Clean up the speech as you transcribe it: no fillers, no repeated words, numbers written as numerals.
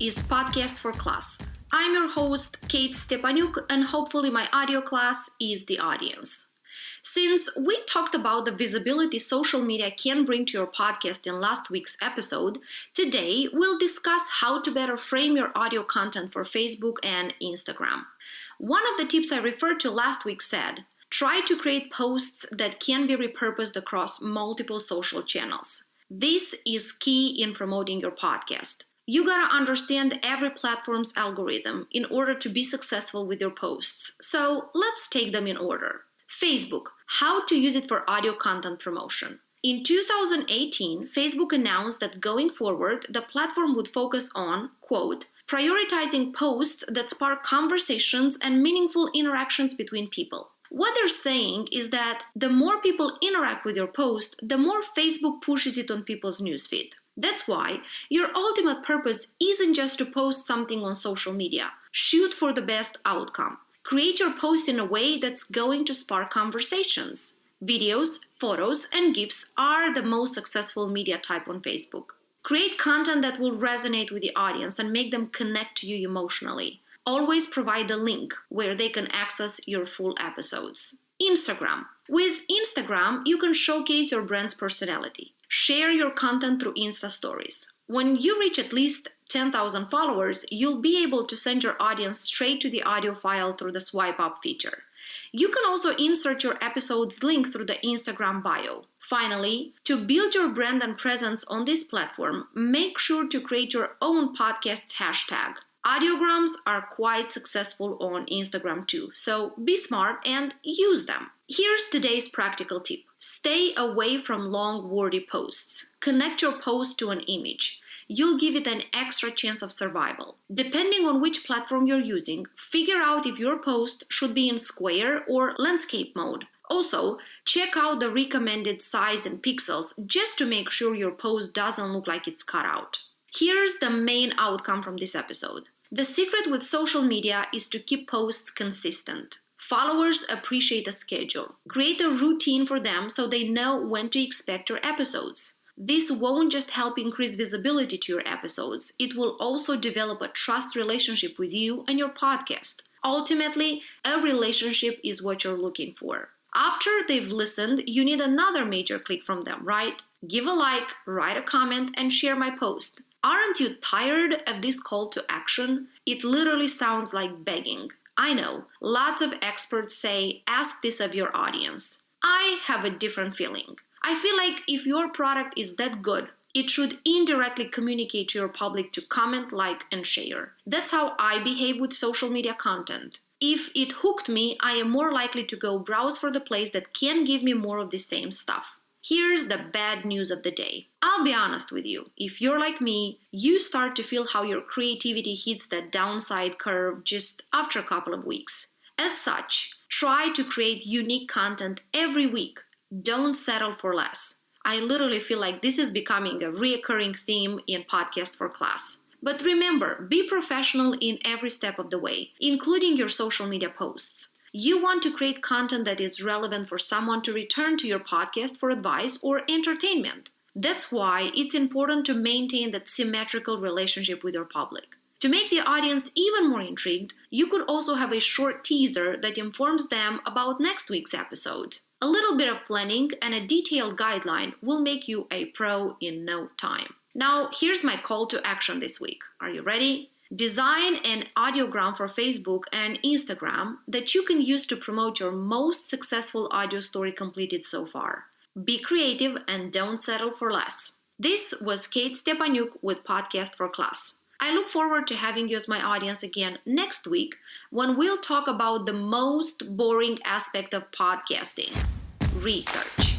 is Podcast for Class. I'm your host, Kate Stepanuk, and hopefully my audio class is the audience. Since we talked about the visibility social media can bring to your podcast in last week's episode, today we'll discuss how to better frame your audio content for Facebook and Instagram. One of the tips I referred to last week said, try to create posts that can be repurposed across multiple social channels. This is key in promoting your podcast. You gotta understand every platform's algorithm in order to be successful with your posts. So let's take them in order. Facebook, how to use it for audio content promotion. In 2018, Facebook announced that going forward, the platform would focus on, quote, prioritizing posts that spark conversations and meaningful interactions between people. What they're saying is that the more people interact with your post, the more Facebook pushes it on people's newsfeed. That's why your ultimate purpose isn't just to post something on social media. Shoot for the best outcome. Create your post in a way that's going to spark conversations. Videos, photos, and GIFs are the most successful media type on Facebook. Create content that will resonate with the audience and make them connect to you emotionally. Always provide the link where they can access your full episodes. Instagram. With Instagram, you can showcase your brand's personality. Share your content through Insta stories. When you reach at least 10,000 followers, you'll be able to send your audience straight to the audio file through the swipe up feature. You can also insert your episode's link through the Instagram bio. Finally, to build your brand and presence on this platform, make sure to create your own podcast's hashtag. Audiograms are quite successful on Instagram too, so be smart and use them. Here's today's practical tip. Stay away from long, wordy posts. Connect your post to an image. You'll give it an extra chance of survival. Depending on which platform you're using, figure out if your post should be in square or landscape mode. Also, check out the recommended size and pixels just to make sure your post doesn't look like it's cut out. Here's the main outcome from this episode. The secret with social media is to keep posts consistent. Followers appreciate a schedule. Create a routine for them so they know when to expect your episodes. This won't just help increase visibility to your episodes, it will also develop a trust relationship with you and your podcast. Ultimately, a relationship is what you're looking for. After they've listened, you need another major click from them, right? Give a like, write a comment, and share my post. Aren't you tired of this call to action? It literally sounds like begging. I know, lots of experts say, ask this of your audience. I have a different feeling. I feel like if your product is that good, it should indirectly communicate to your public to comment, like, and share. That's how I behave with social media content. If it hooked me, I am more likely to go browse for the place that can give me more of the same stuff. Here's the bad news of the day. I'll be honest with you, if you're like me, you start to feel how your creativity hits that downside curve just after a couple of weeks. As such, try to create unique content every week. Don't settle for less. I literally feel like this is becoming a reoccurring theme in Podcast for Class. But remember, be professional in every step of the way, including your social media posts. You want to create content that is relevant for someone to return to your podcast for advice or entertainment. That's why it's important to maintain that symmetrical relationship with your public. To make the audience even more intrigued, you could also have a short teaser that informs them about next week's episode. A little bit of planning and a detailed guideline will make you a pro in no time. Now, here's my call to action this week. Are you ready? Design an audiogram for Facebook and Instagram that you can use to promote your most successful audio story completed so far. Be creative and don't settle for less. This was Kate Stepanuk with Podcast for Class. I look forward to having you as my audience again next week when we'll talk about the most boring aspect of podcasting: research.